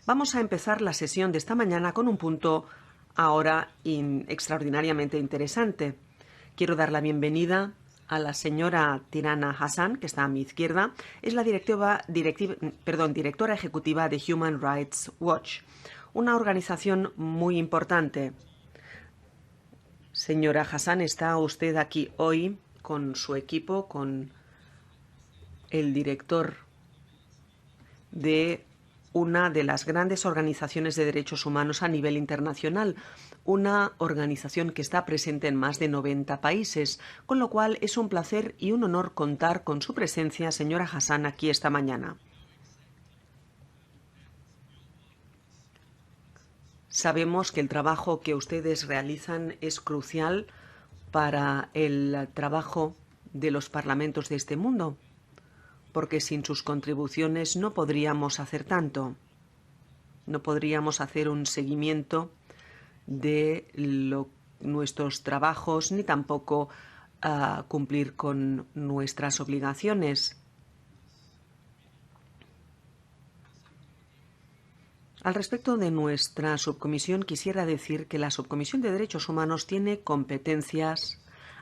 Vamos a empezar la sesión de esta mañana con un punto ahora extraordinariamente interesante. Quiero dar la bienvenida a la señora Tirana Hassan, que está a mi izquierda. Es la directora ejecutiva de Human Rights Watch, una organización muy importante. Señora Hassan, está usted aquí hoy con su equipo, con el director de una de las grandes organizaciones de derechos humanos a nivel internacional, una organización que está presente en más de 90 países, con lo cual es un placer y un honor contar con su presencia, señora Hassan, aquí esta mañana. Sabemos que el trabajo que ustedes realizan es crucial para el trabajo de los parlamentos de este mundo, porque sin sus contribuciones no podríamos hacer tanto. No podríamos hacer un seguimiento de nuestros trabajos ni tampoco cumplir con nuestras obligaciones. Al respecto de nuestra subcomisión, quisiera decir que la Subcomisión de Derechos Humanos tiene competencias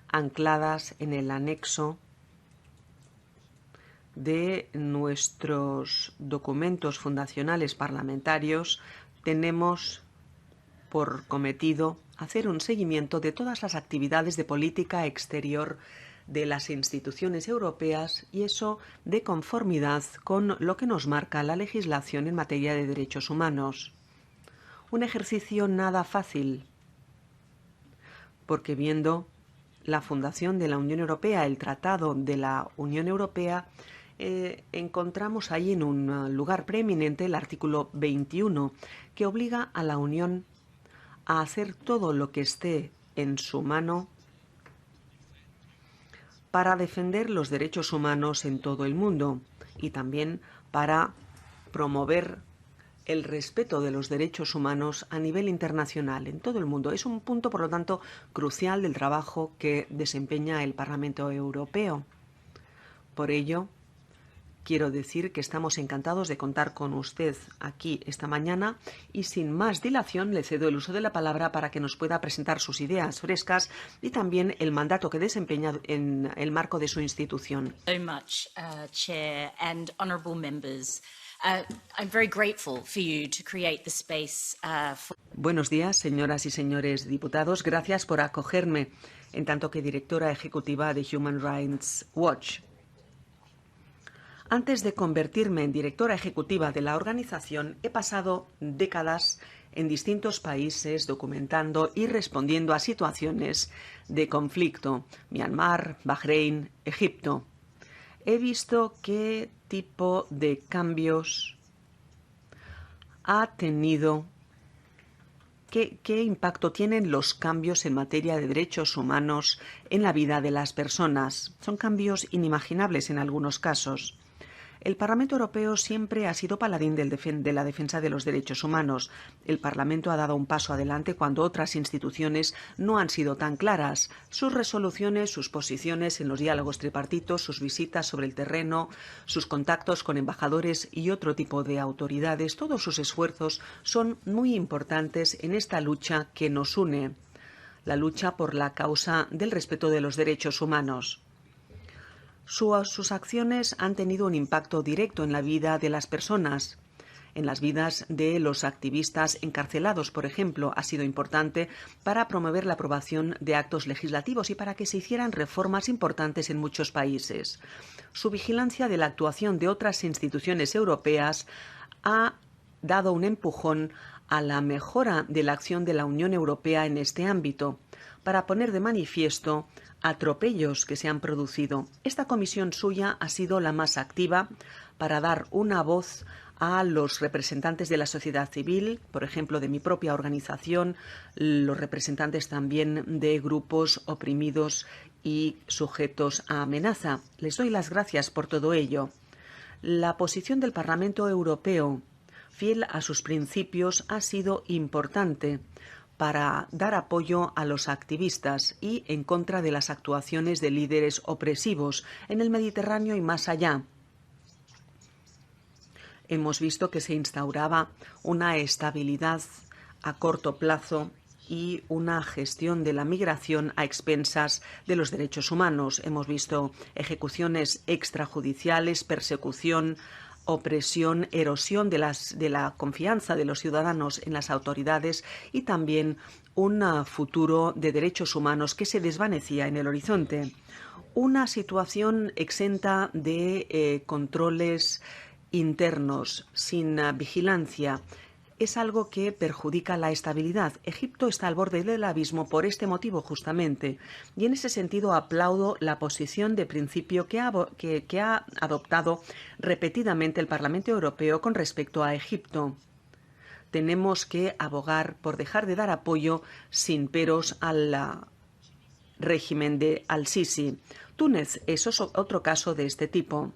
ancladas en el anexo de nuestros documentos fundacionales parlamentarios. Tenemos por cometido hacer un seguimiento de todas las actividades de política exterior de las instituciones europeas, y eso de conformidad con lo que nos marca la legislación en materia de derechos humanos. Un ejercicio nada fácil, porque viendo la fundación de la Unión Europea, el Tratado de la Unión Europea, encontramos ahí en un lugar preeminente el artículo 21, que obliga a la Unión a hacer todo lo que esté en su mano para defender los derechos humanos en todo el mundo y también para promover el respeto de los derechos humanos a nivel internacional en todo el mundo. Es un punto, por lo tanto, crucial del trabajo que desempeña el Parlamento Europeo. Por ello, quiero decir que estamos encantados de contar con usted aquí esta mañana y sin más dilación le cedo el uso de la palabra para que nos pueda presentar sus ideas frescas y también el mandato que desempeña en el marco de su institución. Chair and honourable members. I'm very grateful for you to create the space for... Buenos días, señoras y señores diputados. Gracias por acogerme en tanto que directora ejecutiva de Human Rights Watch. Antes de convertirme en directora ejecutiva de la organización, he pasado décadas en distintos países documentando y respondiendo a situaciones de conflicto: Myanmar, Bahrein, Egipto. He visto qué tipo de cambios ha tenido, qué impacto tienen los cambios en materia de derechos humanos en la vida de las personas. Son cambios inimaginables en algunos casos. El Parlamento Europeo siempre ha sido paladín de la defensa de los derechos humanos. El Parlamento ha dado un paso adelante cuando otras instituciones no han sido tan claras. Sus resoluciones, sus posiciones en los diálogos tripartitos, sus visitas sobre el terreno, sus contactos con embajadores y otro tipo de autoridades, todos sus esfuerzos son muy importantes en esta lucha que nos une, la lucha por la causa del respeto de los derechos humanos. Sus acciones han tenido un impacto directo en la vida de las personas, en las vidas de los activistas encarcelados, por ejemplo. Ha sido importante para promover la aprobación de actos legislativos y para que se hicieran reformas importantes en muchos países. Su vigilancia de la actuación de otras instituciones europeas ha dado un empujón a la mejora de la acción de la Unión Europea en este ámbito, para poner de manifiesto atropellos que se han producido. Esta comisión suya ha sido la más activa para dar una voz a los representantes de la sociedad civil, por ejemplo, de mi propia organización, los representantes también de grupos oprimidos y sujetos a amenaza. Les doy las gracias por todo ello. La posición del Parlamento Europeo, fiel a sus principios, ha sido importante para dar apoyo a los activistas y en contra de las actuaciones de líderes opresivos en el Mediterráneo y más allá. hemos visto que se instauraba una estabilidad a corto plazo y una gestión de la migración a expensas de los derechos humanos. Hemos visto ejecuciones extrajudiciales, persecución, opresión, erosión de la confianza de los ciudadanos en las autoridades y también un futuro de derechos humanos que se desvanecía en el horizonte. Una situación exenta de controles internos, sin vigilancia, es algo que perjudica la estabilidad. Egipto está al borde del abismo por este motivo justamente, y en ese sentido aplaudo la posición de principio que ha adoptado repetidamente el Parlamento Europeo con respecto a Egipto. Tenemos que abogar por dejar de dar apoyo sin peros al régimen de Al-Sisi. Túnez es otro caso de este tipo.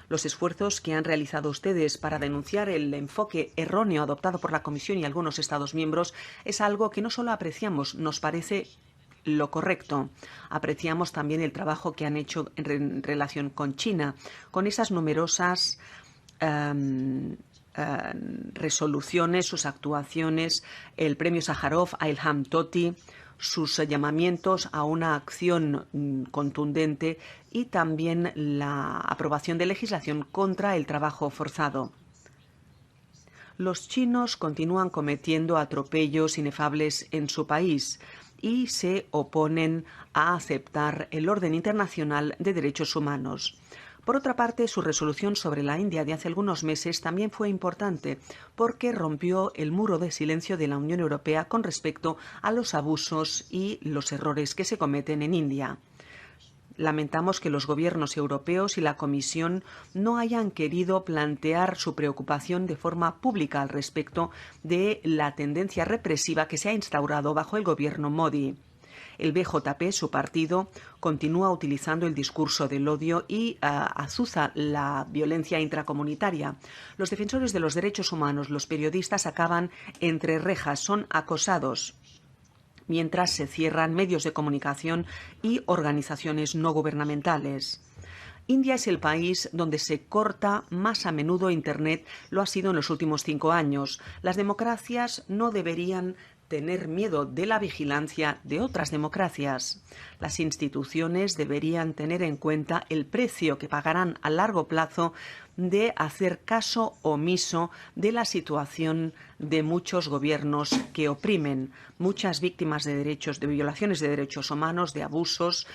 Los esfuerzos que han realizado ustedes para denunciar el enfoque erróneo adoptado por la Comisión y algunos Estados miembros es algo que no solo apreciamos, nos parece lo correcto. Apreciamos también el trabajo que han hecho en relación con China, con esas numerosas resoluciones, sus actuaciones, el premio Sájarov a Ilham Tohti, sus llamamientos a una acción contundente y también la aprobación de legislación contra el trabajo forzado. Los chinos continúan cometiendo atropellos inefables en su país y se oponen a aceptar el orden internacional de derechos humanos. Por otra parte, su resolución sobre la India de hace algunos meses también fue importante porque rompió el muro de silencio de la Unión Europea con respecto a los abusos y los errores que se cometen en India. Lamentamos que los gobiernos europeos y la Comisión no hayan querido plantear su preocupación de forma pública al respecto de la tendencia represiva que se ha instaurado bajo el gobierno Modi. El BJP, su partido, continúa utilizando el discurso del odio y azuza la violencia intracomunitaria. Los defensores de los derechos humanos, los periodistas, acaban entre rejas, son acosados, mientras se cierran medios de comunicación y organizaciones no gubernamentales. India es el país donde se corta más a menudo Internet, lo ha sido en los últimos 5 años. Las democracias no deberían tener miedo de la vigilancia de otras democracias. Las instituciones deberían tener en cuenta el precio que pagarán a largo plazo de hacer caso omiso de la situación de muchos gobiernos que oprimen. Muchas víctimas de violaciones de derechos humanos, de abusos,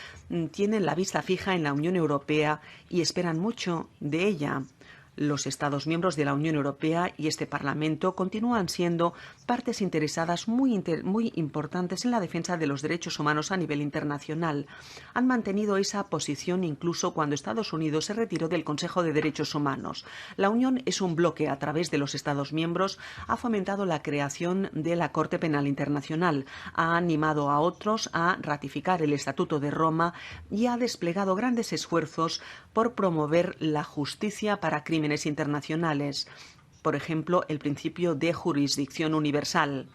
tienen la vista fija en la Unión Europea y esperan mucho de ella. Los Estados miembros de la Unión Europea y este Parlamento continúan siendo partes interesadas muy importantes en la defensa de los derechos humanos a nivel internacional. Han mantenido esa posición incluso cuando Estados Unidos se retiró del Consejo de Derechos Humanos. La Unión es un bloque a través de los Estados miembros, ha fomentado la creación de la Corte Penal Internacional, ha animado a otros a ratificar el Estatuto de Roma y ha desplegado grandes esfuerzos por promover la justicia para crímenes internacionales, por ejemplo, el principio de jurisdicción universal.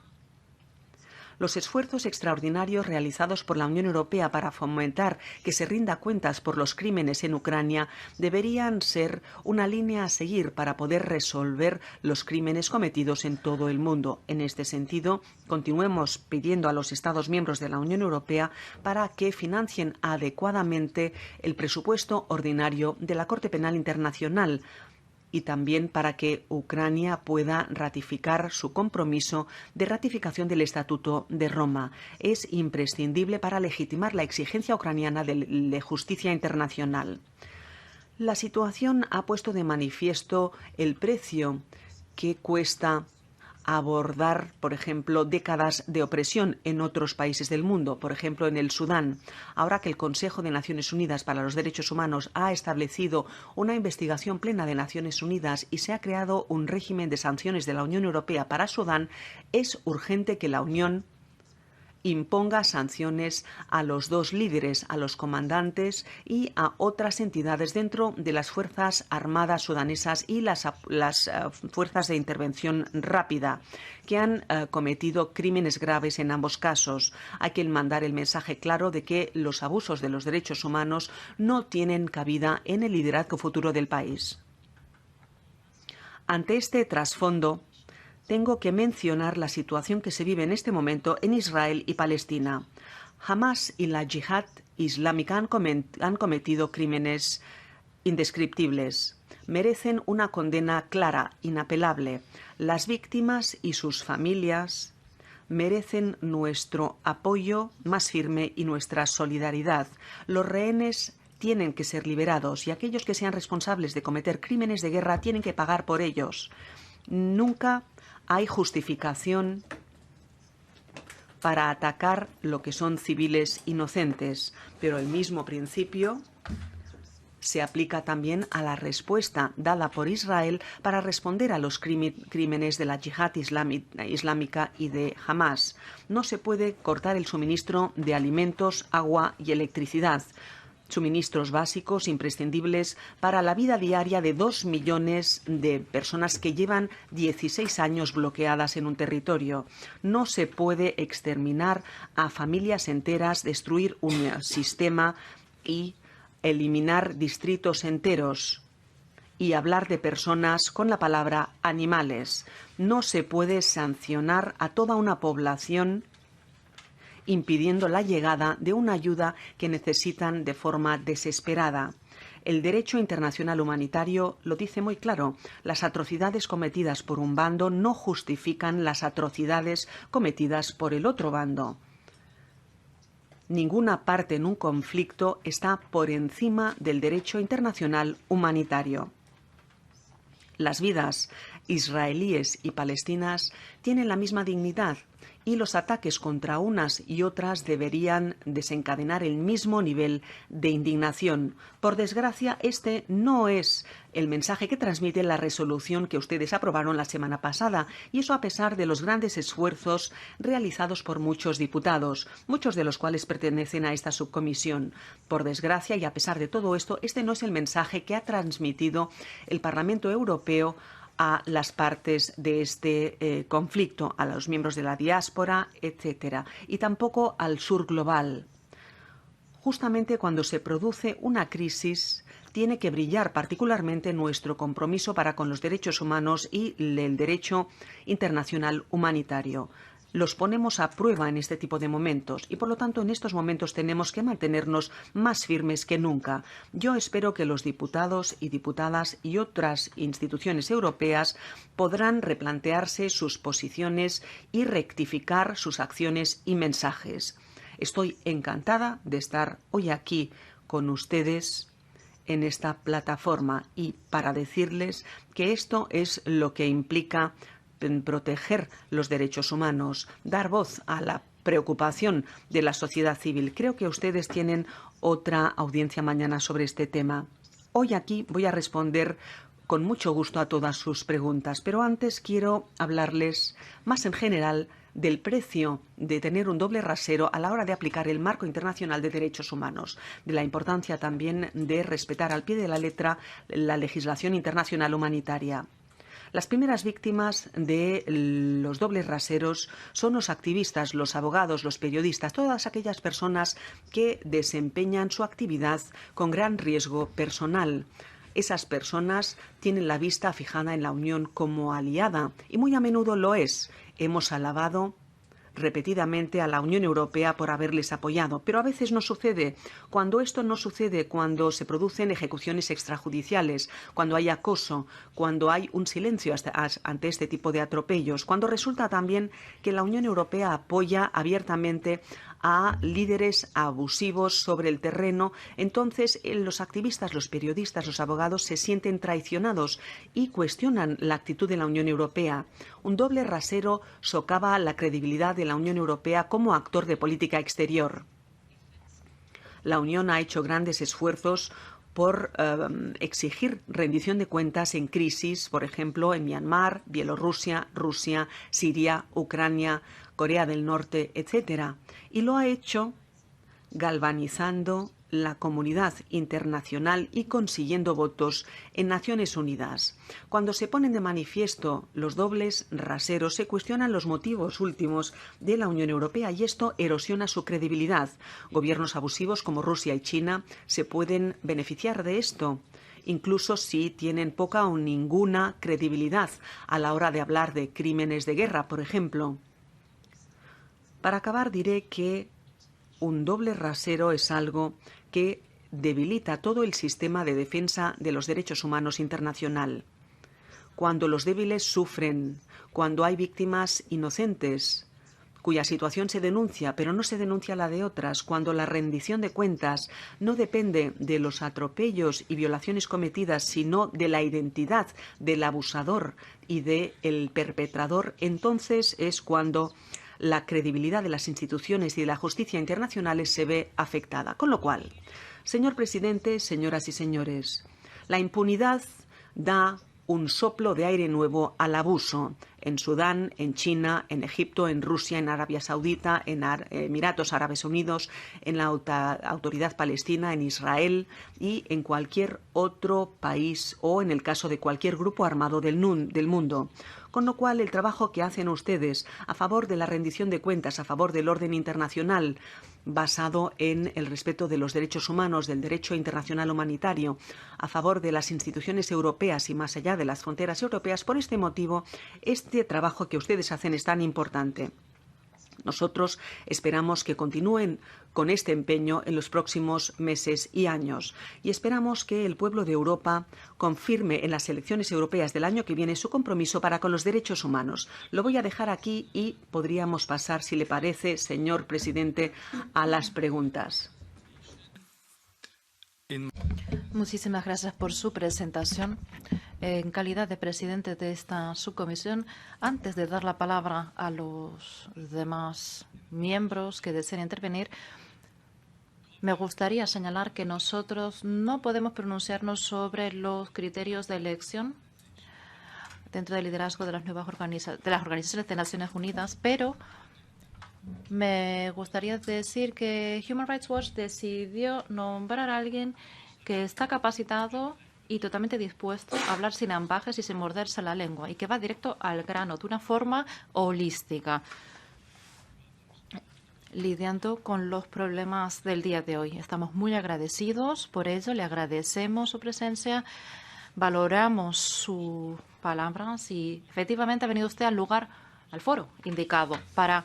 Los esfuerzos extraordinarios realizados por la Unión Europea para fomentar que se rinda cuentas por los crímenes en Ucrania deberían ser una línea a seguir para poder resolver los crímenes cometidos en todo el mundo. En este sentido, continuemos pidiendo a los Estados miembros de la Unión Europea para que financien adecuadamente el presupuesto ordinario de la Corte Penal Internacional, y también para que Ucrania pueda ratificar su compromiso de ratificación del Estatuto de Roma. Es imprescindible para legitimar la exigencia ucraniana de justicia internacional. La situación ha puesto de manifiesto el precio que cuesta abordar, por ejemplo, décadas de opresión en otros países del mundo, por ejemplo, en el Sudán. Ahora que el Consejo de Naciones Unidas para los Derechos Humanos ha establecido una investigación plena de Naciones Unidas y se ha creado un régimen de sanciones de la Unión Europea para Sudán, es urgente que la Unión imponga sanciones a los dos líderes, a los comandantes y a otras entidades dentro de las Fuerzas Armadas sudanesas y las fuerzas de intervención rápida que han cometido crímenes graves en ambos casos. Hay que mandar el mensaje claro de que los abusos de los derechos humanos no tienen cabida en el liderazgo futuro del país. Ante este trasfondo, tengo que mencionar la situación que se vive en este momento en Israel y Palestina. Hamas y la Yihad Islámica han cometido crímenes indescriptibles. Merecen una condena clara, inapelable. Las víctimas y sus familias merecen nuestro apoyo más firme y nuestra solidaridad. Los rehenes tienen que ser liberados y aquellos que sean responsables de cometer crímenes de guerra tienen que pagar por ellos. Nunca hay justificación para atacar lo que son civiles inocentes, pero el mismo principio se aplica también a la respuesta dada por Israel para responder a los crímenes de la yihad islámica y de Hamas. No se puede cortar el suministro de alimentos, agua y electricidad, suministros básicos imprescindibles para la vida diaria de 2 millones de personas que llevan 16 años bloqueadas en un territorio. No se puede exterminar a familias enteras, destruir un sistema y eliminar distritos enteros y hablar de personas con la palabra animales. No se puede sancionar a toda una población impidiendo la llegada de una ayuda que necesitan de forma desesperada. El derecho internacional humanitario lo dice muy claro. Las atrocidades cometidas por un bando no justifican las atrocidades cometidas por el otro bando. Ninguna parte en un conflicto está por encima del derecho internacional humanitario. Las vidas israelíes y palestinas tienen la misma dignidad y los ataques contra unas y otras deberían desencadenar el mismo nivel de indignación. Por desgracia, este no es el mensaje que transmite la resolución que ustedes aprobaron la semana pasada, y eso a pesar de los grandes esfuerzos realizados por muchos diputados, muchos de los cuales pertenecen a esta subcomisión. Por desgracia, y a pesar de todo esto, este no es el mensaje que ha transmitido el Parlamento Europeo a las partes de este conflicto, a los miembros de la diáspora, etcétera, y tampoco al sur global. Justamente cuando se produce una crisis, tiene que brillar particularmente nuestro compromiso para con los derechos humanos y el derecho internacional humanitario. Los ponemos a prueba en este tipo de momentos y, por lo tanto, en estos momentos tenemos que mantenernos más firmes que nunca. Yo espero que los diputados y diputadas y otras instituciones europeas podrán replantearse sus posiciones y rectificar sus acciones y mensajes. Estoy encantada de estar hoy aquí con ustedes en esta plataforma y para decirles que esto es lo que implica proteger los derechos humanos, dar voz a la preocupación de la sociedad civil. Creo que ustedes tienen otra audiencia mañana sobre este tema. Hoy aquí voy a responder con mucho gusto a todas sus preguntas, pero antes quiero hablarles más en general del precio de tener un doble rasero a la hora de aplicar el marco internacional de derechos humanos, de la importancia también de respetar al pie de la letra la legislación internacional humanitaria. Las primeras víctimas de los dobles raseros son los activistas, los abogados, los periodistas, todas aquellas personas que desempeñan su actividad con gran riesgo personal. Esas personas tienen la vista fijada en la Unión como aliada y muy a menudo lo es. Hemos alabado repetidamente a la Unión Europea por haberles apoyado, pero a veces no sucede. Cuando esto no sucede, cuando se producen ejecuciones extrajudiciales, cuando hay acoso, cuando hay un silencio ante este tipo de atropellos, cuando resulta también que la Unión Europea apoya abiertamente a líderes abusivos sobre el terreno, entonces los activistas, los periodistas, los abogados se sienten traicionados y cuestionan la actitud de la Unión Europea. Un doble rasero socava la credibilidad de la Unión Europea como actor de política exterior. La Unión ha hecho grandes esfuerzos por exigir rendición de cuentas en crisis, por ejemplo, en Myanmar, Bielorrusia, Rusia, Siria, Ucrania, Corea del Norte, etc. Y lo ha hecho galvanizando la comunidad internacional y consiguiendo votos en Naciones Unidas. Cuando se ponen de manifiesto los dobles raseros, se cuestionan los motivos últimos de la Unión Europea y esto erosiona su credibilidad. Gobiernos abusivos como Rusia y China se pueden beneficiar de esto incluso si tienen poca o ninguna credibilidad a la hora de hablar de crímenes de guerra, por ejemplo. Para acabar, diré que un doble rasero es algo que debilita todo el sistema de defensa de los derechos humanos internacional. Cuando los débiles sufren, cuando hay víctimas inocentes, cuya situación se denuncia, pero no se denuncia la de otras, cuando la rendición de cuentas no depende de los atropellos y violaciones cometidas, sino de la identidad del abusador y del perpetrador, entonces es cuando la credibilidad de las instituciones y de la justicia internacionales se ve afectada. Con lo cual, señor presidente, señoras y señores, la impunidad da un soplo de aire nuevo al abuso en Sudán, en China, en Egipto, en Rusia, en Arabia Saudita, en Emiratos Árabes Unidos, en la Autoridad Palestina, en Israel y en cualquier otro país o en el caso de cualquier grupo armado del mundo. Con lo cual, el trabajo que hacen ustedes a favor de la rendición de cuentas, a favor del orden internacional, basado en el respeto de los derechos humanos, del derecho internacional humanitario, a favor de las instituciones europeas y más allá de las fronteras europeas. Por este motivo, este trabajo que ustedes hacen es tan importante. Nosotros esperamos que continúen con este empeño en los próximos meses y años y esperamos que el pueblo de Europa confirme en las elecciones europeas del año que viene su compromiso para con los derechos humanos. Lo voy a dejar aquí y podríamos pasar, si le parece, señor presidente, a las preguntas. Muchísimas gracias por su presentación. En calidad de presidente de esta subcomisión, antes de dar la palabra a los demás miembros que deseen intervenir, me gustaría señalar que nosotros no podemos pronunciarnos sobre los criterios de elección dentro del liderazgo de las nuevas organizaciones de Naciones Unidas, pero me gustaría decir que Human Rights Watch decidió nombrar a alguien que está capacitado y totalmente dispuesto a hablar sin ambajes y sin morderse la lengua, y que va directo al grano de una forma holística, lidiando con los problemas del día de hoy. Estamos muy agradecidos por ello, le agradecemos su presencia, valoramos sus palabras y efectivamente ha venido usted al lugar, al foro indicado para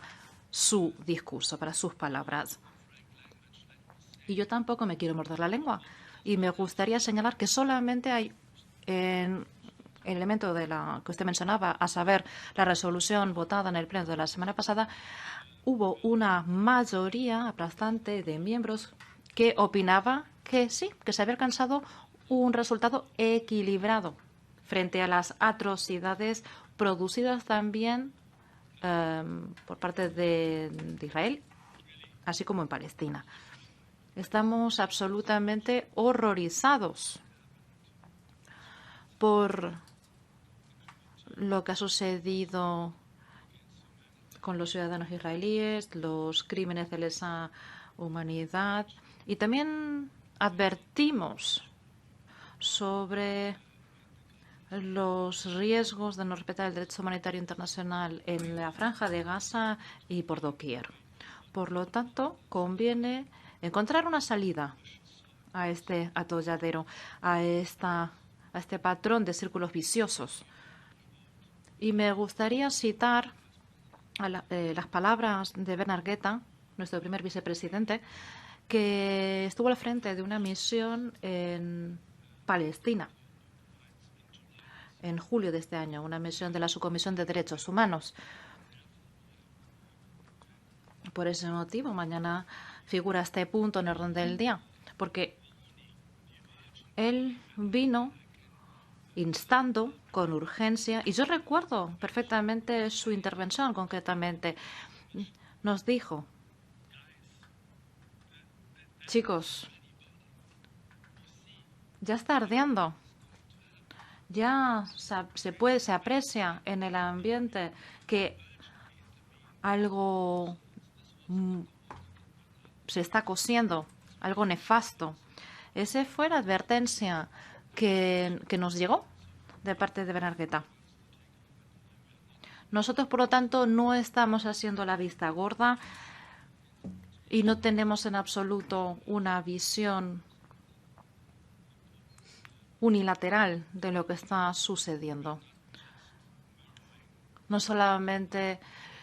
su discurso, para sus palabras. Y yo tampoco me quiero morder la lengua. Y me gustaría señalar que solamente hay el elemento de la que usted mencionaba, a saber, la resolución votada en el pleno de la semana pasada, hubo una mayoría aplastante de miembros que opinaba que sí, que se había alcanzado un resultado equilibrado frente a las atrocidades producidas también por parte de Israel, así como en Palestina. Estamos absolutamente horrorizados por lo que ha sucedido con los ciudadanos israelíes, los crímenes de lesa humanidad, y también advertimos sobre los riesgos de no respetar el derecho humanitario internacional en la Franja de Gaza y por doquier. Por lo tanto, conviene encontrar una salida a este atolladero, a este patrón de círculos viciosos. Y me gustaría citar las palabras de Bernard Guetta, nuestro primer vicepresidente, que estuvo al frente de una misión en Palestina en julio de este año, una misión de la Subcomisión de Derechos Humanos. Por ese motivo, mañana figura este punto en el orden del día, porque él vino instando con urgencia, y yo recuerdo perfectamente su intervención concretamente. Nos dijo: chicos, ya está ardiendo, ya se aprecia en el ambiente que algo se está cociendo, algo nefasto. Esa fue la advertencia que nos llegó de parte de Bernard Guetta. Nosotros, por lo tanto, no estamos haciendo la vista gorda y no tenemos en absoluto una visión unilateral de lo que está sucediendo. No solamente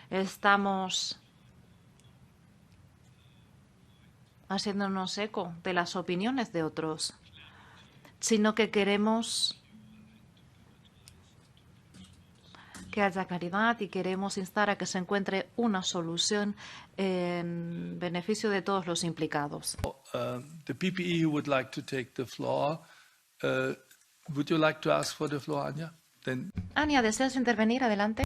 estamos haciéndonos eco de las opiniones de otros, sino que queremos que haya claridad y queremos instar a que se encuentre una solución en beneficio de todos los implicados. The PPE would like to take the floor. Would you like to ask for the floor, Anja? Then Anja, ¿deseas intervenir? Adelante.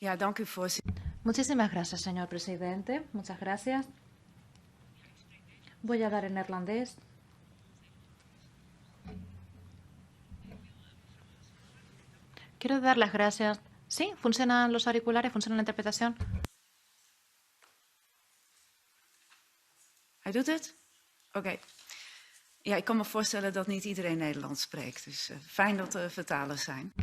Ja, dank u, voorzitter. Muchísimas gracias, señor presidente. Muchas gracias. Voy a hablar en neerlandés. Quiero dar las gracias. ¿Sí? ¿Funcionan los auriculares? ¿Funciona la interpretación? Hij doet het? Oké. Ja, ik kan me voorstellen dat niet iedereen Nederlands spreekt. Dus fijn dat er vertalers zijn.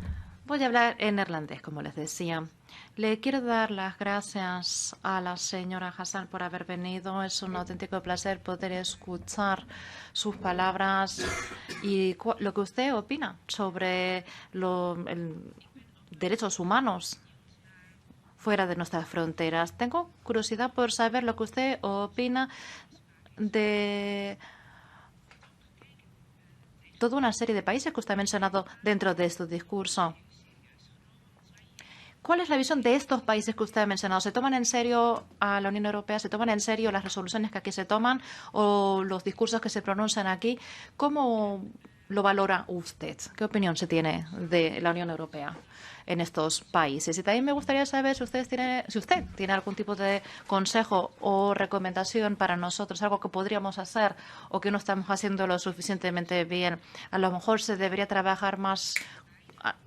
Voy a hablar en neerlandés, como les decía. Le quiero dar las gracias a la señora Hassan por haber venido. Es un auténtico placer poder escuchar sus palabras y lo que usted opina sobre derechos humanos fuera de nuestras fronteras. Tengo curiosidad por saber lo que usted opina de toda una serie de países que usted ha mencionado dentro de este discurso. ¿Cuál es la visión de estos países que usted ha mencionado? ¿Se toman en serio a la Unión Europea? ¿Se toman en serio las resoluciones que aquí se toman o los discursos que se pronuncian aquí? ¿Cómo lo valora usted? ¿Qué opinión se tiene de la Unión Europea en estos países? Y también me gustaría saber si usted tiene algún tipo de consejo o recomendación para nosotros, algo que podríamos hacer o que no estamos haciendo lo suficientemente bien. A lo mejor se debería trabajar más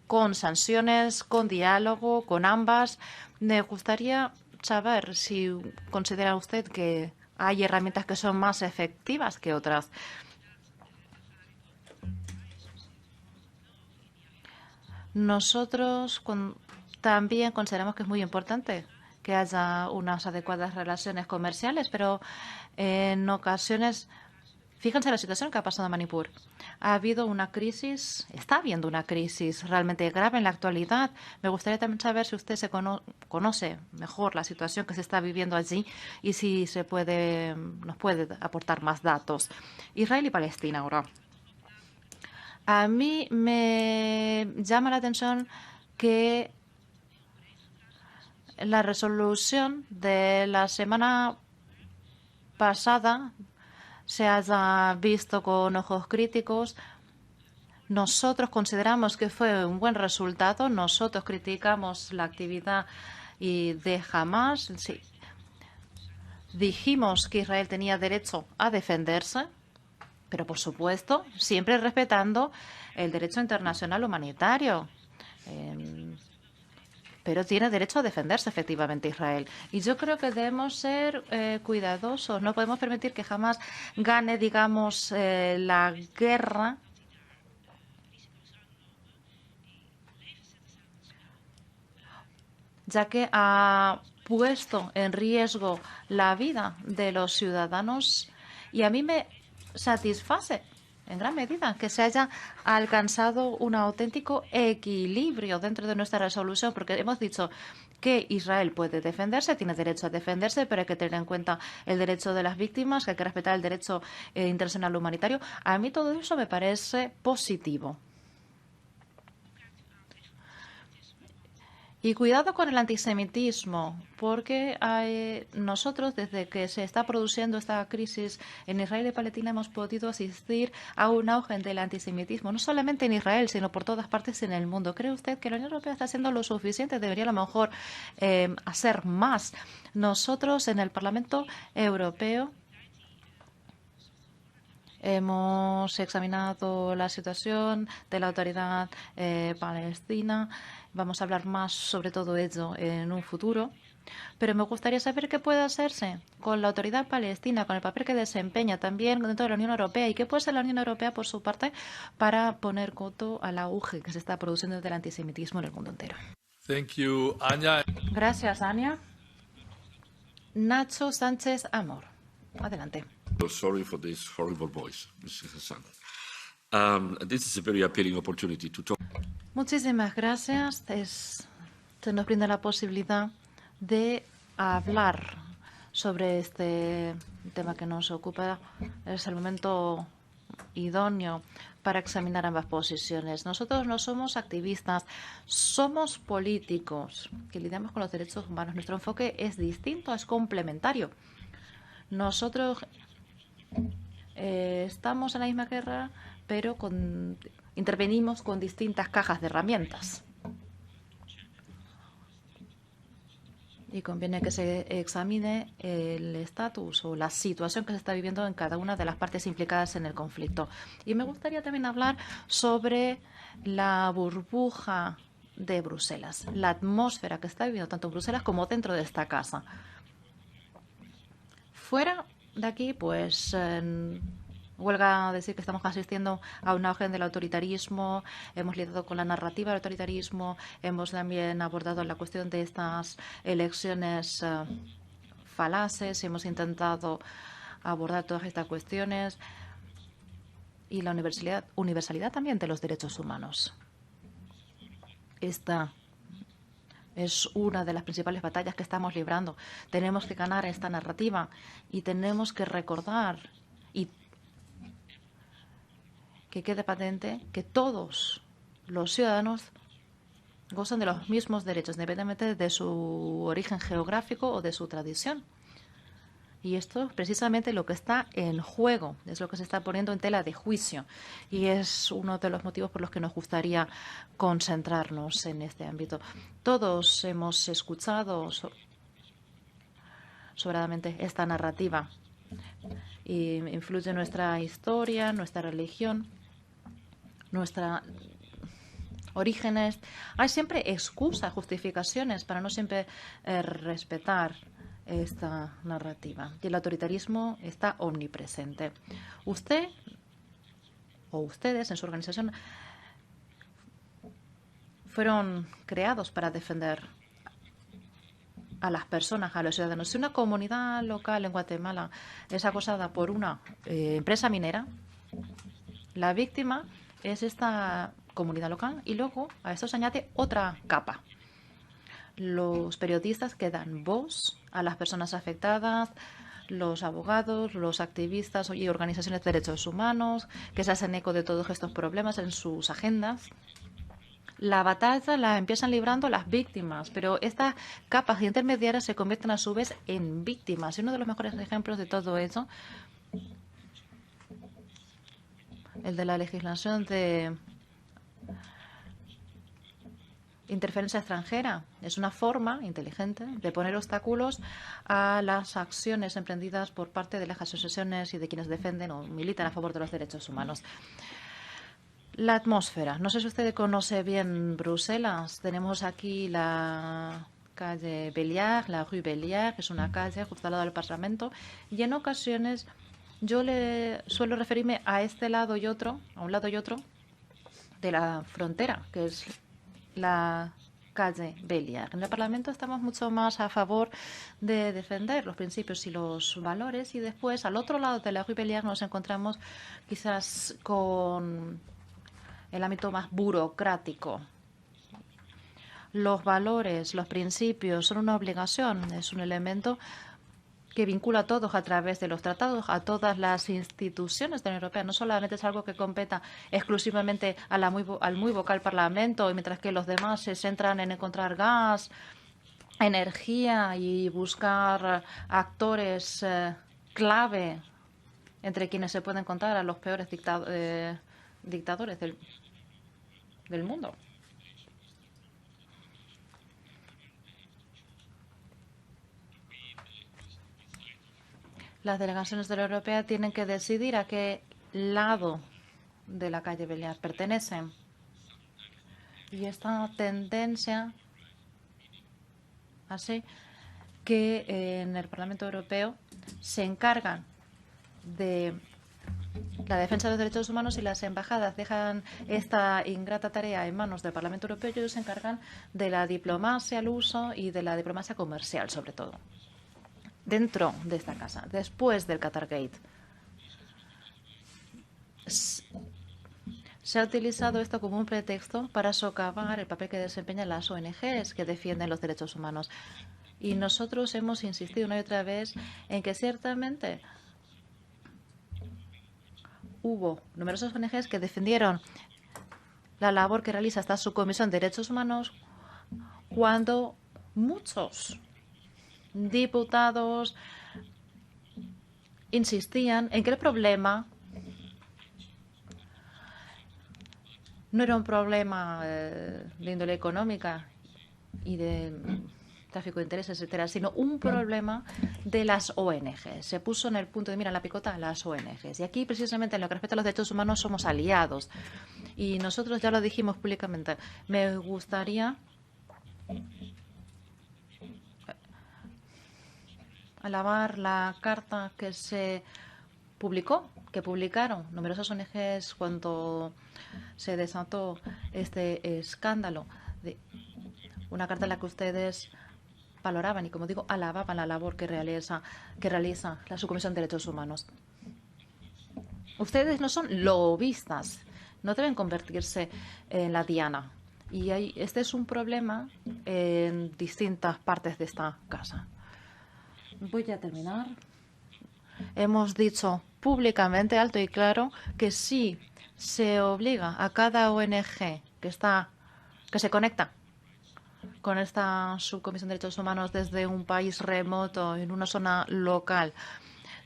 con sanciones, con diálogo, con ambas. Me gustaría saber si considera usted que hay herramientas que son más efectivas que otras. Nosotros también consideramos que es muy importante que haya unas adecuadas relaciones comerciales, pero en ocasiones, fíjense la situación que ha pasado en Manipur. Ha habido una crisis, está habiendo una crisis realmente grave en la actualidad. Me gustaría también saber si usted conoce mejor la situación que se está viviendo allí y si nos puede aportar más datos. Israel y Palestina ahora. A mí me llama la atención que la resolución de la semana pasada se haya visto con ojos críticos. Nosotros consideramos que fue un buen resultado. Nosotros criticamos la actividad de Hamas. Sí. Dijimos que Israel tenía derecho a defenderse, pero por supuesto siempre respetando el derecho internacional humanitario. Pero tiene derecho a defenderse efectivamente Israel. Y yo creo que debemos ser cuidadosos. No podemos permitir que jamás gane, digamos, la guerra ya que ha puesto en riesgo la vida de los ciudadanos. Y a mí me satisface en gran medida que se haya alcanzado un auténtico equilibrio dentro de nuestra resolución, porque hemos dicho que Israel puede defenderse, tiene derecho a defenderse, pero hay que tener en cuenta el derecho de las víctimas, que hay que respetar el derecho internacional humanitario. A mí todo eso me parece positivo. Y cuidado con el antisemitismo, porque nosotros, desde que se está produciendo esta crisis en Israel y Palestina, hemos podido asistir a un auge del antisemitismo, no solamente en Israel, sino por todas partes en el mundo. ¿Cree usted que la Unión Europea está haciendo lo suficiente? Debería a lo mejor hacer más. Nosotros en el Parlamento Europeo hemos examinado la situación de la autoridad palestina. Vamos a hablar más sobre todo ello en un futuro. Pero me gustaría saber qué puede hacerse con la autoridad palestina, con el papel que desempeña también dentro de la Unión Europea y qué puede hacer la Unión Europea por su parte para poner coto al auge que se está produciendo del antisemitismo en el mundo entero. Thank you, Anja. Gracias, Anja. Nacho Sánchez Amor. Adelante. Sorry for this horrible voice, Mrs. Hassan. This is a very appealing opportunity to talk. Muchísimas gracias. Se nos brinda la posibilidad de hablar sobre este tema que nos ocupa. Es el momento idóneo para examinar ambas posiciones. Nosotros no somos activistas, somos políticos que lidiamos con los derechos humanos. Nuestro enfoque es distinto, es complementario. Nosotros estamos en la misma guerra, pero intervenimos con distintas cajas de herramientas. Y conviene que se examine el estatus o la situación que se está viviendo en cada una de las partes implicadas en el conflicto. Y me gustaría también hablar sobre la burbuja de Bruselas, la atmósfera que está viviendo tanto en Bruselas como dentro de esta casa. Fuera de aquí, pues huelga decir que estamos asistiendo a un auge del autoritarismo, hemos lidiado con la narrativa del autoritarismo, hemos también abordado la cuestión de estas elecciones falaces, hemos intentado abordar todas estas cuestiones y la universalidad también de los derechos humanos. Esta es una de las principales batallas que estamos librando. Tenemos que ganar esta narrativa y tenemos que recordar y que quede patente que todos los ciudadanos gozan de los mismos derechos, independientemente de su origen geográfico o de su tradición. Y esto es precisamente lo que está en juego, es lo que se está poniendo en tela de juicio. Y es uno de los motivos por los que nos gustaría concentrarnos en este ámbito. Todos hemos escuchado sobradamente esta narrativa. Y influye en nuestra historia, nuestra religión, nuestros orígenes. Hay siempre excusas, justificaciones para no siempre respetar esta narrativa. Y el autoritarismo está omnipresente. Usted o ustedes en su organización fueron creados para defender a las personas, a los ciudadanos. Si una comunidad local en Guatemala es acosada por una empresa minera, la víctima es esta comunidad local y luego a esto se añade otra capa. Los periodistas que dan voz a las personas afectadas, los abogados, los activistas y organizaciones de derechos humanos que se hacen eco de todos estos problemas en sus agendas. La batalla la empiezan librando las víctimas, pero estas capas intermediarias se convierten a su vez en víctimas. Y uno de los mejores ejemplos de todo eso, el de la legislación de interferencia extranjera, es una forma inteligente de poner obstáculos a las acciones emprendidas por parte de las asociaciones y de quienes defienden o militan a favor de los derechos humanos. La atmósfera. No sé si usted conoce bien Bruselas. Tenemos aquí la calle Belliard, la Rue Belliard, que es una calle justo al lado del Parlamento, y en ocasiones yo le suelo referirme a este lado y otro, a un lado y otro, de la frontera, que es la calle Belliard. En el Parlamento estamos mucho más a favor de defender los principios y los valores, y después al otro lado de la Rue Belliard nos encontramos quizás con el ámbito más burocrático. Los valores, los principios son una obligación, es un elemento que vincula a todos a través de los tratados, a todas las instituciones de la Unión Europea. No solamente es algo que competa exclusivamente al muy vocal Parlamento, y mientras que los demás se centran en encontrar gas, energía y buscar actores clave entre quienes se pueden contar a los peores dictadores del mundo. Las delegaciones de la Unión Europea tienen que decidir a qué lado de la calle Belliard pertenecen. Y esta tendencia hace que en el Parlamento Europeo se encargan de la defensa de los derechos humanos y las embajadas dejan esta ingrata tarea en manos del Parlamento Europeo y ellos se encargan de la diplomacia al uso y de la diplomacia comercial, sobre todo. Dentro de esta casa, después del Qatargate, Se ha utilizado esto como un pretexto para socavar el papel que desempeñan las ONGs que defienden los derechos humanos. Y nosotros hemos insistido una y otra vez en que ciertamente hubo numerosas ONGs que defendieron la labor que realiza esta subcomisión de derechos humanos cuando muchos diputados insistían en que el problema no era un problema de índole económica y de tráfico de intereses, etcétera, sino un problema de las ONG. Se puso en el punto de mira la picota a las ONGs. Y aquí, precisamente, en lo que respecta a los derechos humanos, somos aliados. Y nosotros ya lo dijimos públicamente. Me gustaría alabar la carta que se publicó, que publicaron numerosas ONGs cuando se desató este escándalo. Una carta en la que ustedes valoraban y, como digo, alababan la labor que realiza la Subcomisión de Derechos Humanos. Ustedes no son lobistas, no deben convertirse en la diana. Y este es un problema en distintas partes de esta casa. Voy a terminar. Hemos dicho públicamente, alto y claro, que si se obliga a cada ONG que se conecta con esta Subcomisión de Derechos Humanos desde un país remoto, en una zona local,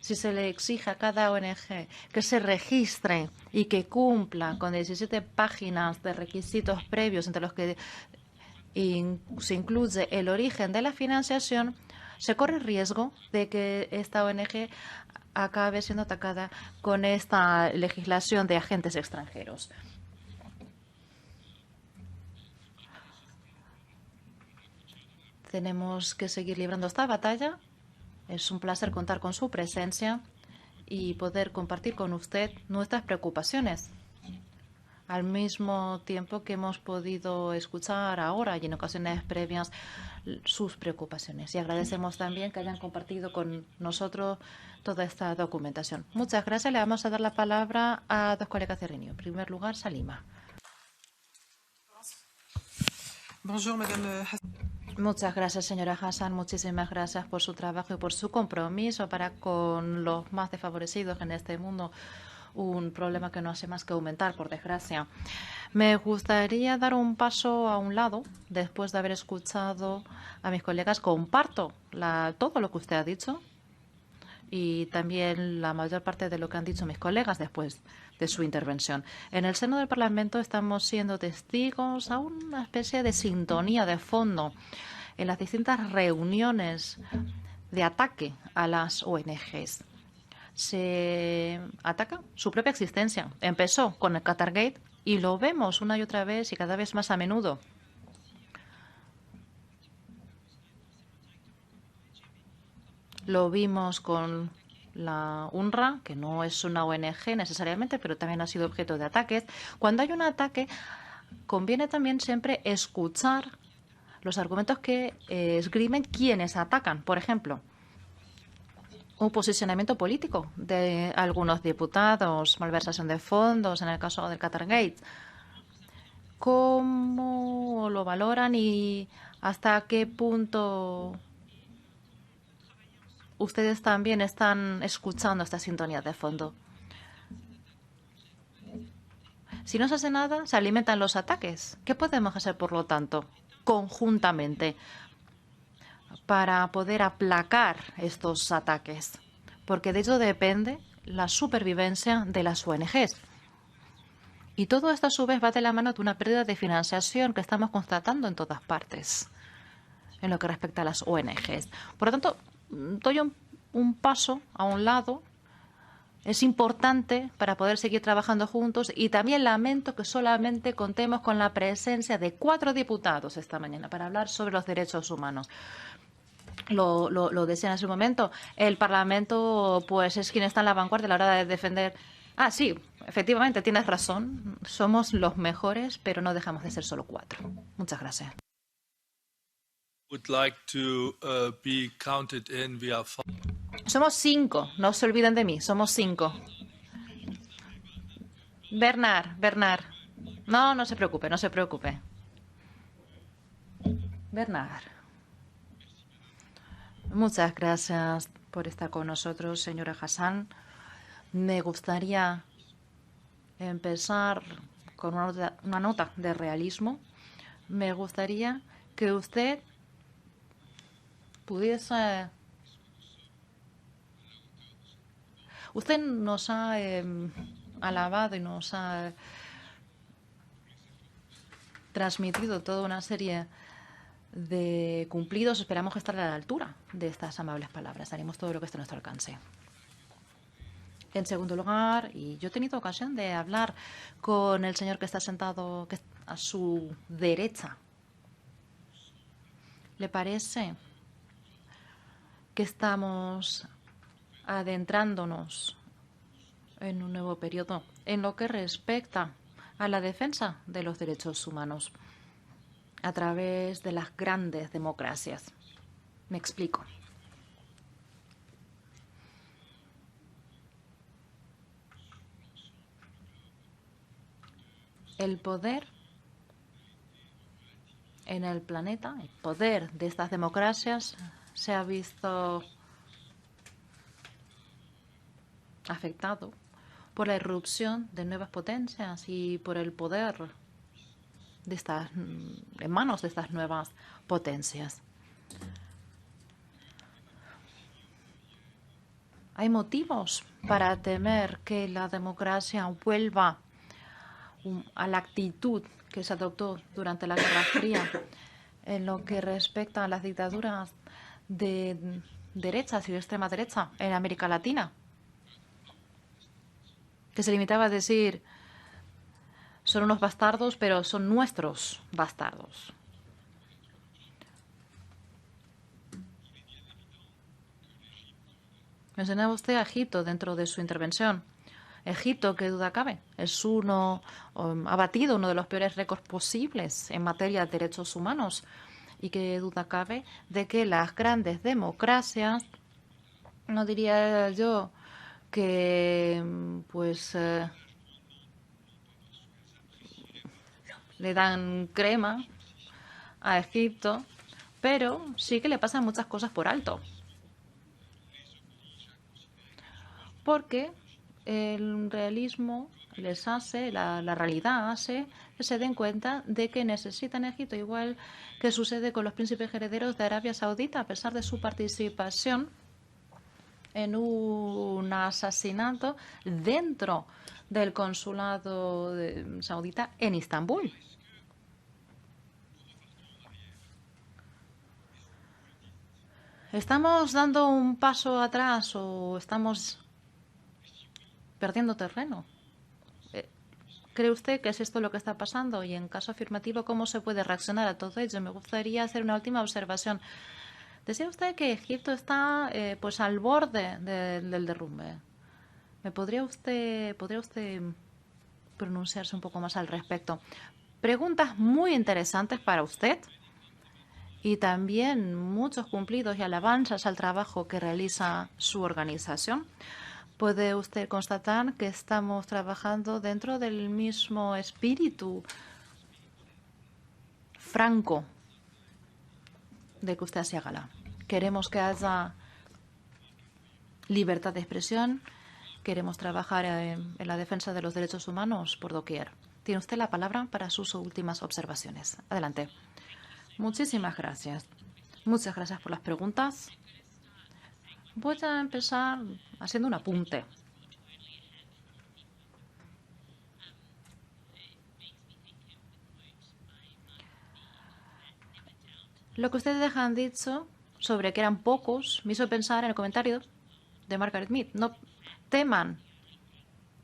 si se le exige a cada ONG que se registre y que cumpla con 17 páginas de requisitos previos, entre los que se incluye el origen de la financiación, se corre el riesgo de que esta ONG acabe siendo atacada con esta legislación de agentes extranjeros. Tenemos que seguir librando esta batalla. Es un placer contar con su presencia y poder compartir con usted nuestras preocupaciones, al mismo tiempo que hemos podido escuchar ahora y en ocasiones previas sus preocupaciones. Y agradecemos también que hayan compartido con nosotros toda esta documentación. Muchas gracias. Le vamos a dar la palabra a dos colegas de Renew. En primer lugar, Salima. Bonjour, Madame. Muchas gracias, señora Hassan. Muchísimas gracias por su trabajo y por su compromiso para con los más desfavorecidos en este mundo. Un problema que no hace más que aumentar, por desgracia. Me gustaría dar un paso a un lado, después de haber escuchado a mis colegas. Comparto todo lo que usted ha dicho y también la mayor parte de lo que han dicho mis colegas después de su intervención. En el seno del Parlamento estamos siendo testigos a una especie de sintonía de fondo en las distintas reuniones de ataque a las ONGs. Se ataca su propia existencia. Empezó con el Qatargate y lo vemos una y otra vez y cada vez más a menudo. Lo vimos con la UNRWA, que no es una ONG necesariamente, pero también ha sido objeto de ataques. Cuando hay un ataque, conviene también siempre escuchar los argumentos que esgrimen quienes atacan. Por ejemplo, un posicionamiento político de algunos diputados, malversación de fondos, en el caso del Qatargate. ¿Cómo lo valoran y hasta qué punto ustedes también están escuchando esta sintonía de fondo? Si no se hace nada, se alimentan los ataques. ¿Qué podemos hacer, por lo tanto, conjuntamente para poder aplacar estos ataques? Porque de ello depende la supervivencia de las ONGs. Y todo esto, a su vez, va de la mano de una pérdida de financiación que estamos constatando en todas partes en lo que respecta a las ONGs. Por lo tanto, doy un paso a un lado. Es importante para poder seguir trabajando juntos y también lamento que solamente contemos con la presencia de 4 diputados esta mañana para hablar sobre los derechos humanos. Lo decía en ese momento, el Parlamento pues es quien está en la vanguardia a la hora de defender. Ah, sí, efectivamente, tienes razón. Somos los mejores, pero no dejamos de ser solo 4. Muchas gracias. Would like to be counted in. We are 5. Somos 5, no se olviden de mí, somos 5. Bernard. No, no se preocupe, no se preocupe. Bernard. Muchas gracias por estar con nosotros, señora Hassan. Me gustaría empezar con una nota de realismo. Me gustaría que usted pudiese... Usted nos ha alabado y nos ha transmitido toda una serie de cumplidos. Esperamos estar a la altura de estas amables palabras. Haremos todo lo que esté a nuestro alcance. En segundo lugar, y yo he tenido ocasión de hablar con el señor que está sentado a su derecha. ¿Le parece que estamos adentrándonos en un nuevo periodo en lo que respecta a la defensa de los derechos humanos a través de las grandes democracias? Me explico. El poder en el planeta, el poder de estas democracias se ha visto afectado por la irrupción de nuevas potencias y por el poder de en manos de estas nuevas potencias. Hay motivos para temer que la democracia vuelva a la actitud que se adoptó durante la Guerra Fría en lo que respecta a las dictaduras de derechas y de extrema derecha en América Latina, que se limitaba a decir: son unos bastardos, pero son nuestros bastardos. Mencionaba usted a Egipto dentro de su intervención. Egipto, que duda cabe, ha batido uno de los peores récords posibles en materia de derechos humanos, y que duda cabe de que las grandes democracias, no diría yo que le dan crema a Egipto, pero sí que le pasan muchas cosas por alto. Porque el realismo les hace, la realidad hace que se den cuenta de que necesitan Egipto, igual que sucede con los príncipes herederos de Arabia Saudita, a pesar de su participación en un asesinato dentro del consulado saudita en Estambul. ¿Estamos dando un paso atrás o estamos perdiendo terreno? ¿Cree usted que es esto lo que está pasando? Y en caso afirmativo, ¿cómo se puede reaccionar a todo ello? Me gustaría hacer una última observación. Decía usted que Egipto está al borde del derrumbe. ¿Podría usted pronunciarse un poco más al respecto? Preguntas muy interesantes para usted y también muchos cumplidos y alabanzas al trabajo que realiza su organización. ¿Puede usted constatar que estamos trabajando dentro del mismo espíritu franco de que usted hacía gala? Queremos que haya libertad de expresión, queremos trabajar en la defensa de los derechos humanos por doquier. Tiene usted la palabra para sus últimas observaciones. Adelante. Muchísimas gracias. Muchas gracias por las preguntas. Voy a empezar haciendo un apunte. Lo que ustedes han dicho sobre que eran pocos me hizo pensar en el comentario de Margaret Mead. No teman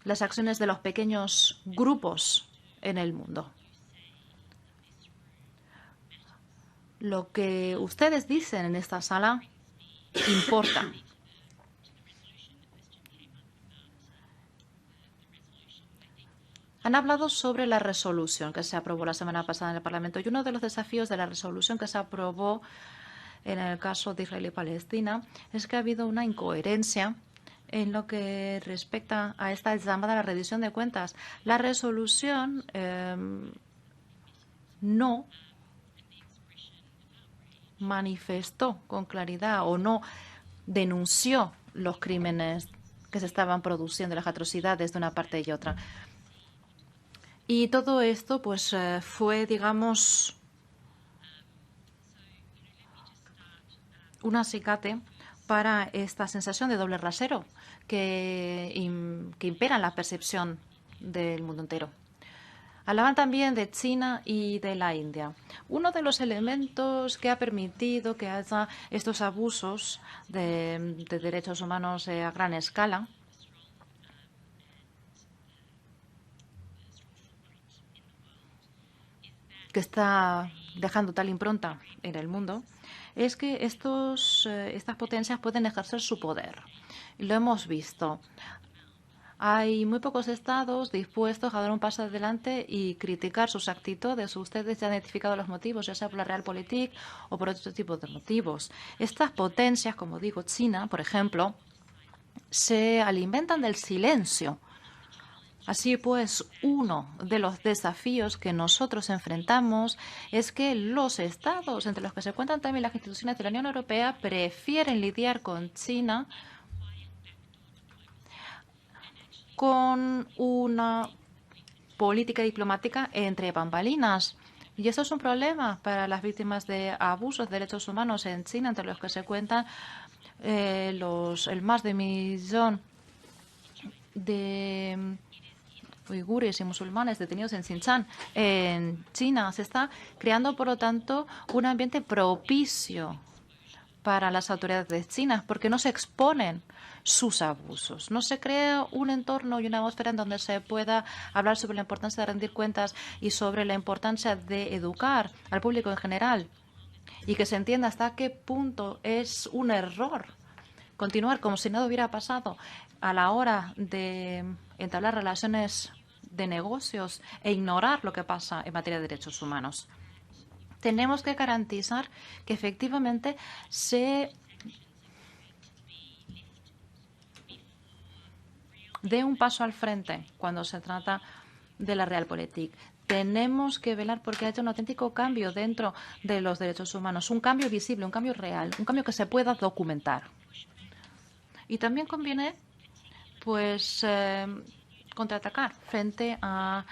las acciones de los pequeños grupos en el mundo. Lo que ustedes dicen en esta sala importa. Han hablado sobre la resolución que se aprobó la semana pasada en el Parlamento, y uno de los desafíos de la resolución que se aprobó en el caso de Israel y Palestina es que ha habido una incoherencia En lo que respecta a esta llamada a la rendición de cuentas, la resolución no manifestó con claridad o no denunció los crímenes que se estaban produciendo, las atrocidades de una parte y otra. Y todo esto pues fue, digamos, un acicate para esta sensación de doble rasero que impera en la percepción del mundo entero. Hablaban también de China y de la India. Uno de los elementos que ha permitido que haya estos abusos de derechos humanos a gran escala que está dejando tal impronta en el mundo es que estas potencias pueden ejercer su poder. Lo hemos visto. Hay muy pocos estados dispuestos a dar un paso adelante y criticar sus actitudes. Ustedes ya han identificado los motivos, ya sea por la Realpolitik o por otro tipo de motivos. Estas potencias, como digo, China, por ejemplo, se alimentan del silencio. Así pues, uno de los desafíos que nosotros enfrentamos es que los estados, entre los que se encuentran también las instituciones de la Unión Europea, prefieren lidiar con China con una política diplomática entre bambalinas. Y eso es un problema para las víctimas de abusos de derechos humanos en China, entre los que se cuentan el más de 1 millón de uigures y musulmanes detenidos en Xinjiang, en China. Se está creando, por lo tanto, un ambiente propicio para las autoridades chinas, porque no se exponen sus abusos. No se crea un entorno y una atmósfera en donde se pueda hablar sobre la importancia de rendir cuentas y sobre la importancia de educar al público en general y que se entienda hasta qué punto es un error continuar como si nada hubiera pasado a la hora de entablar relaciones de negocios e ignorar lo que pasa en materia de derechos humanos. Tenemos que garantizar que efectivamente se dé un paso al frente cuando se trata de la Realpolitik. Tenemos que velar porque haya un auténtico cambio dentro de los derechos humanos, un cambio visible, un cambio real, un cambio que se pueda documentar. Y también conviene pues contraatacar frente a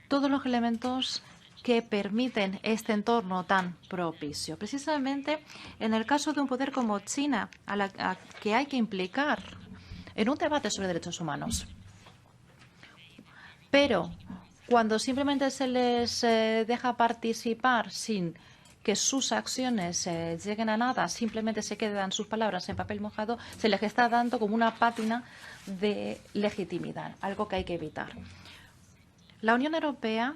todos los elementos que permiten este entorno tan propicio. Precisamente en el caso de un poder como China, a que hay que implicar en un debate sobre derechos humanos. Pero cuando simplemente se les deja participar sin que sus acciones lleguen a nada, simplemente se quedan sus palabras en papel mojado, se les está dando como una pátina de legitimidad, algo que hay que evitar. La Unión Europea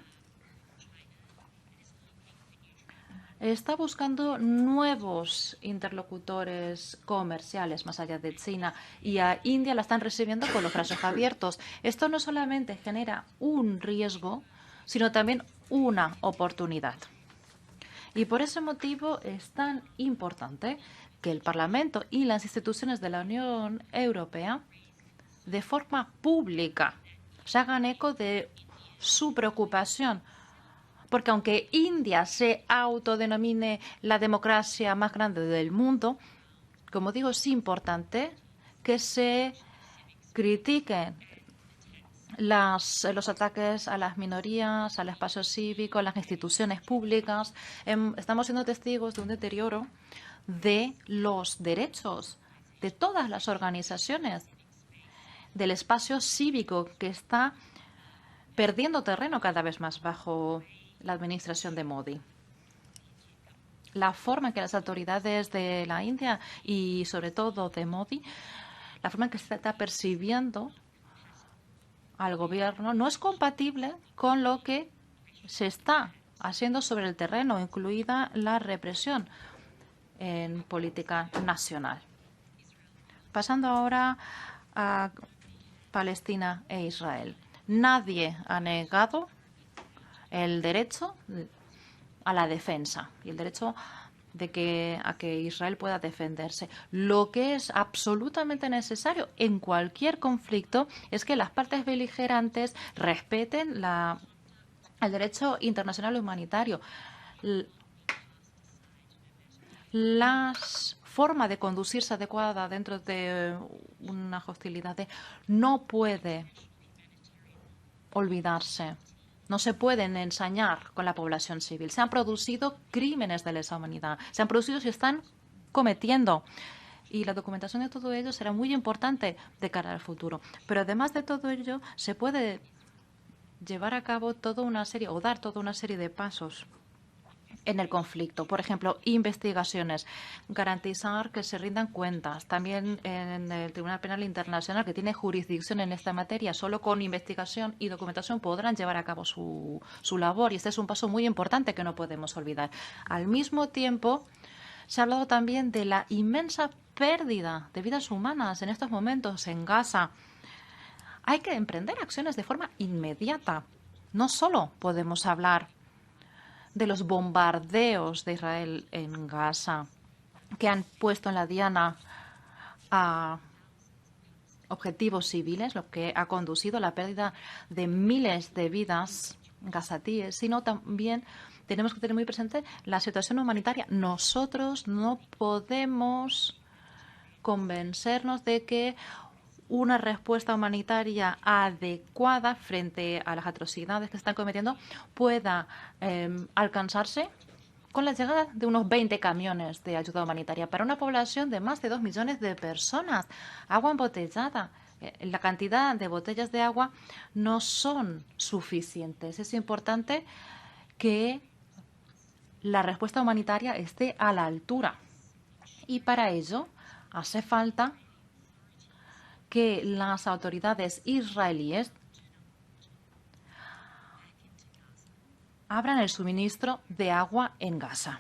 está buscando nuevos interlocutores comerciales más allá de China y a India la están recibiendo con los brazos abiertos. Esto no solamente genera un riesgo, sino también una oportunidad. Y por ese motivo es tan importante que el Parlamento y las instituciones de la Unión Europea, de forma pública, se hagan eco de su preocupación. Porque aunque India se autodenomine la democracia más grande del mundo, como digo, es importante que se critiquen los ataques a las minorías, al espacio cívico, a las instituciones públicas. Estamos siendo testigos de un deterioro de los derechos de todas las organizaciones, del espacio cívico que está perdiendo terreno cada vez más bajo la administración de Modi. La forma en que las autoridades de la India y sobre todo de Modi, la forma en que se está percibiendo al gobierno no es compatible con lo que se está haciendo sobre el terreno, incluida la represión en política nacional. Pasando ahora a Palestina e Israel. Nadie ha negado el derecho a la defensa y el derecho a que Israel pueda defenderse. Lo que es absolutamente necesario en cualquier conflicto es que las partes beligerantes respeten el derecho internacional humanitario. La forma de conducirse adecuada dentro de una hostilidad no puede olvidarse. No se pueden ensañar con la población civil. Se han producido crímenes de lesa humanidad. Se han producido y se están cometiendo. Y la documentación de todo ello será muy importante de cara al futuro. Pero además de todo ello, se puede llevar a cabo toda una serie, o dar toda una serie de pasos en el conflicto. Por ejemplo, investigaciones, garantizar que se rindan cuentas. También en el Tribunal Penal Internacional, que tiene jurisdicción en esta materia, solo con investigación y documentación podrán llevar a cabo su labor. Y este es un paso muy importante que no podemos olvidar. Al mismo tiempo, se ha hablado también de la inmensa pérdida de vidas humanas en estos momentos en Gaza. Hay que emprender acciones de forma inmediata. No solo podemos hablar de los bombardeos de Israel en Gaza, que han puesto en la diana a objetivos civiles, lo que ha conducido a la pérdida de miles de vidas gazatíes, sino también tenemos que tener muy presente la situación humanitaria. Nosotros no podemos convencernos de que una respuesta humanitaria adecuada frente a las atrocidades que se están cometiendo pueda alcanzarse con la llegada de unos 20 camiones de ayuda humanitaria para una población de más de 2 millones de personas. Agua embotellada. La cantidad de botellas de agua no son suficientes. Es importante que la respuesta humanitaria esté a la altura. Y para ello hace falta que las autoridades israelíes abran el suministro de agua en Gaza.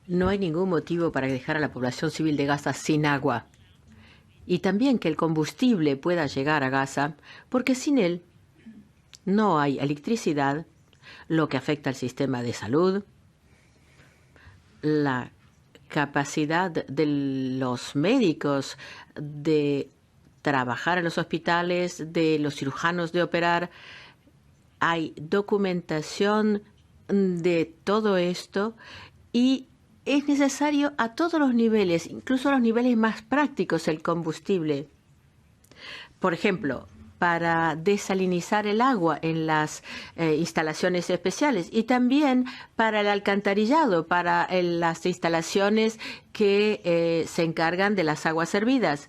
No hay ningún motivo para dejar a la población civil de Gaza sin agua. Y también que el combustible pueda llegar a Gaza, porque sin él no hay electricidad, lo que afecta al sistema de salud, la capacidad de los médicos de trabajar en los hospitales, de los cirujanos de operar. Hay documentación de todo esto y es necesario a todos los niveles, incluso a los niveles más prácticos, el combustible. Por ejemplo, para desalinizar el agua en las instalaciones especiales y también para el alcantarillado, para las instalaciones que se encargan de las aguas hervidas.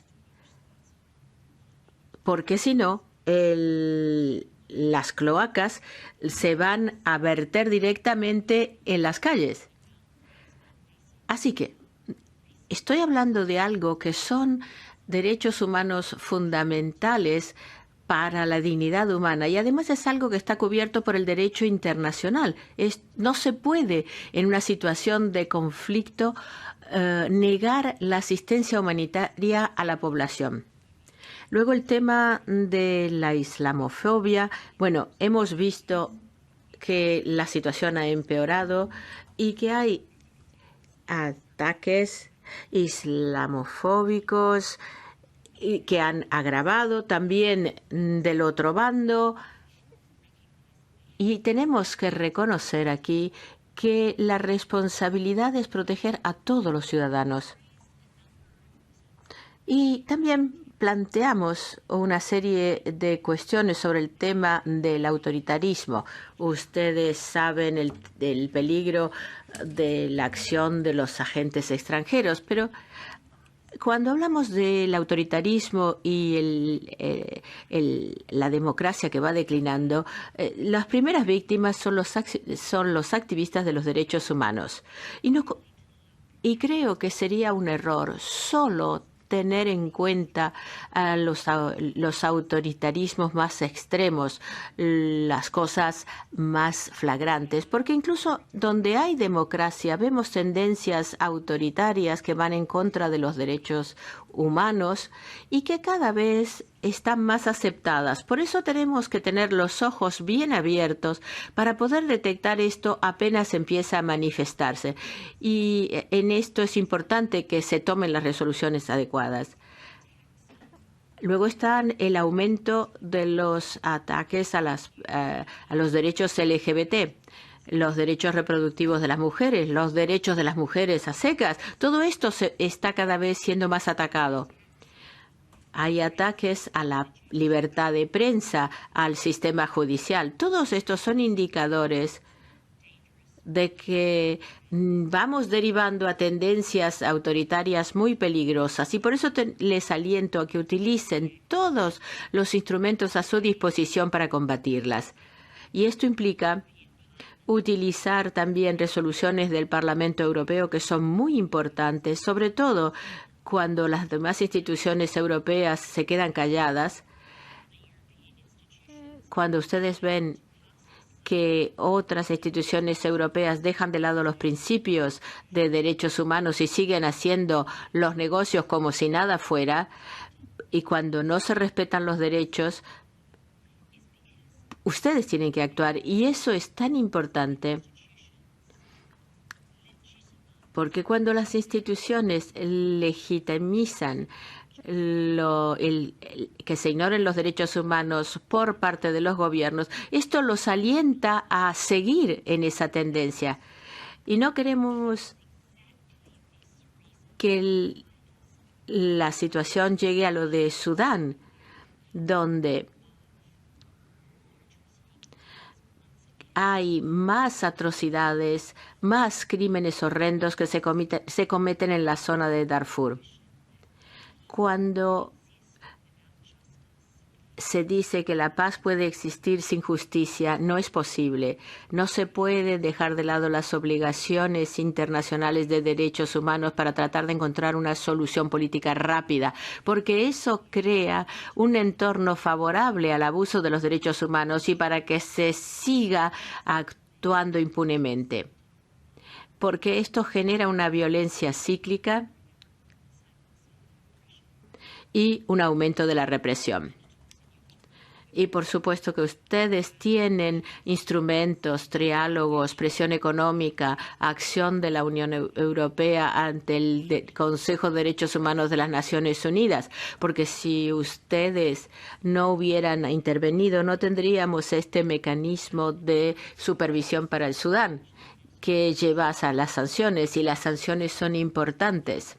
Porque si no, las cloacas se van a verter directamente en las calles. Así que estoy hablando de algo que son derechos humanos fundamentales para la dignidad humana y además es algo que está cubierto por el derecho internacional. No se puede en una situación de conflicto negar la asistencia humanitaria a la población. Luego el tema de la islamofobia. Bueno, hemos visto que la situación ha empeorado y que hay ataques islamofóbicos que han agravado también del otro bando. Y tenemos que reconocer aquí que la responsabilidad es proteger a todos los ciudadanos. Y también planteamos una serie de cuestiones sobre el tema del autoritarismo. Ustedes saben el peligro de la acción de los agentes extranjeros, pero cuando hablamos del autoritarismo y la democracia que va declinando, las primeras víctimas son los activistas de los derechos humanos. Y creo que sería un error solo tener en cuenta los autoritarismos más extremos, las cosas más flagrantes, porque incluso donde hay democracia vemos tendencias autoritarias que van en contra de los derechos humanos y que cada vez están más aceptadas. Por eso tenemos que tener los ojos bien abiertos para poder detectar esto apenas empieza a manifestarse. Y en esto es importante que se tomen las resoluciones adecuadas. Luego están el aumento de los ataques a los derechos LGBT, los derechos reproductivos de las mujeres, los derechos de las mujeres a secas. Todo esto está cada vez siendo más atacado. Hay ataques a la libertad de prensa, al sistema judicial. Todos estos son indicadores de que vamos derivando a tendencias autoritarias muy peligrosas y por eso les aliento a que utilicen todos los instrumentos a su disposición para combatirlas. Y esto implica utilizar también resoluciones del Parlamento Europeo que son muy importantes, sobre todo cuando las demás instituciones europeas se quedan calladas. Cuando ustedes ven que otras instituciones europeas dejan de lado los principios de derechos humanos y siguen haciendo los negocios como si nada fuera, y cuando no se respetan los derechos, ustedes tienen que actuar. Y eso es tan importante, porque cuando las instituciones legitimizan que se ignoren los derechos humanos por parte de los gobiernos, esto los alienta a seguir en esa tendencia. Y no queremos que la situación llegue a lo de Sudán, donde hay más atrocidades, más crímenes horrendos que se cometen en la zona de Darfur. Cuando se dice que la paz puede existir sin justicia, no es posible. No se puede dejar de lado las obligaciones internacionales de derechos humanos para tratar de encontrar una solución política rápida, porque eso crea un entorno favorable al abuso de los derechos humanos y para que se siga actuando impunemente. Porque esto genera una violencia cíclica y un aumento de la represión. Y por supuesto que ustedes tienen instrumentos, triálogos, presión económica, acción de la Unión Europea ante el Consejo de Derechos Humanos de las Naciones Unidas, porque si ustedes no hubieran intervenido, no tendríamos este mecanismo de supervisión para el Sudán, que lleva a las sanciones, y las sanciones son importantes,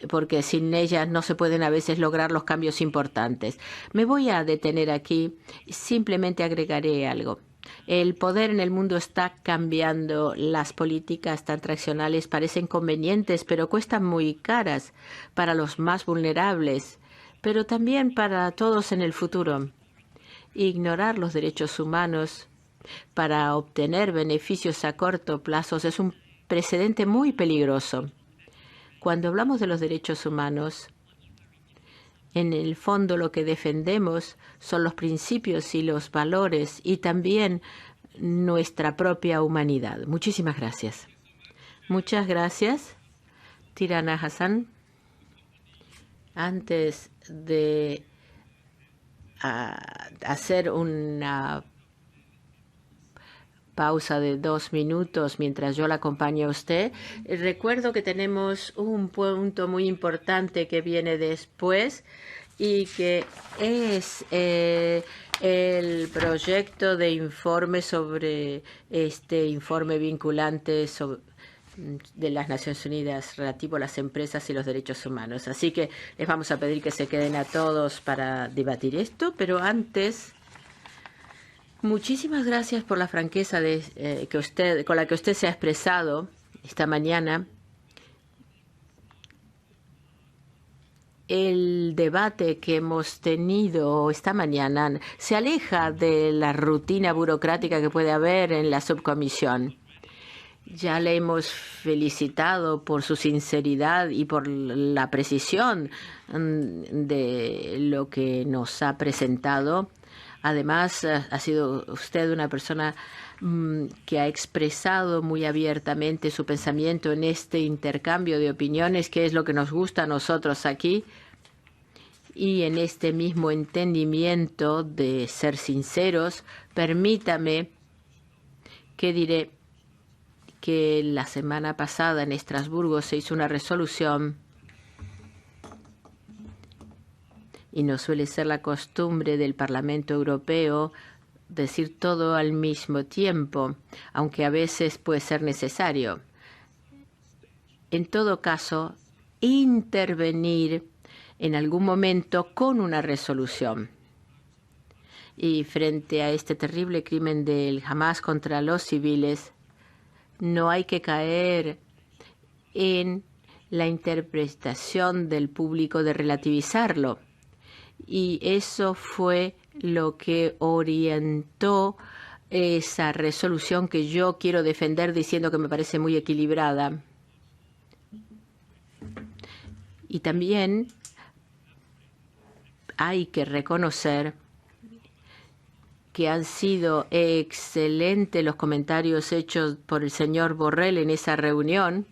porque sin ellas no se pueden a veces lograr los cambios importantes. Me voy a detener aquí y simplemente agregaré algo. El poder en el mundo está cambiando. Las políticas transaccionales parecen convenientes, pero cuestan muy caras para los más vulnerables, pero también para todos en el futuro. Ignorar los derechos humanos para obtener beneficios a corto plazo es un precedente muy peligroso. Cuando hablamos de los derechos humanos, en el fondo lo que defendemos son los principios y los valores y también nuestra propia humanidad. Muchísimas gracias. Muchas gracias, Tirana Hassan. Antes de hacer una pausa de 2 minutos mientras yo la acompaño a usted, recuerdo que tenemos un punto muy importante que viene después y que es el proyecto de informe sobre este informe vinculante de las Naciones Unidas relativo a las empresas y los derechos humanos. Así que les vamos a pedir que se queden a todos para debatir esto, pero antes, muchísimas gracias por la franqueza con la que usted se ha expresado esta mañana. El debate que hemos tenido esta mañana se aleja de la rutina burocrática que puede haber en la subcomisión. Ya le hemos felicitado por su sinceridad y por la precisión de lo que nos ha presentado. Además, ha sido usted una persona que ha expresado muy abiertamente su pensamiento en este intercambio de opiniones, que es lo que nos gusta a nosotros aquí, y en este mismo entendimiento de ser sinceros, permítame que diré que la semana pasada en Estrasburgo se hizo una resolución, y no suele ser la costumbre del Parlamento Europeo decir todo al mismo tiempo, aunque a veces puede ser necesario. En todo caso, intervenir en algún momento con una resolución. Y frente a este terrible crimen del Hamas contra los civiles, no hay que caer en la interpretación del público de relativizarlo. Y eso fue lo que orientó esa resolución que yo quiero defender diciendo que me parece muy equilibrada. Y también hay que reconocer que han sido excelentes los comentarios hechos por el señor Borrell en esa reunión,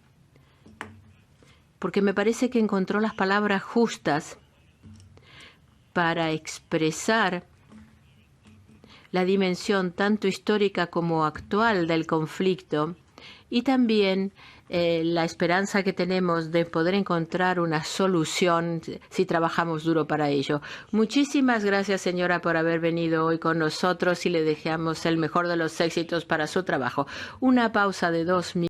porque me parece que encontró las palabras justas para expresar la dimensión tanto histórica como actual del conflicto y también la esperanza que tenemos de poder encontrar una solución si trabajamos duro para ello. Muchísimas gracias, señora, por haber venido hoy con nosotros y le deseamos el mejor de los éxitos para su trabajo. Una pausa de 2 minutos.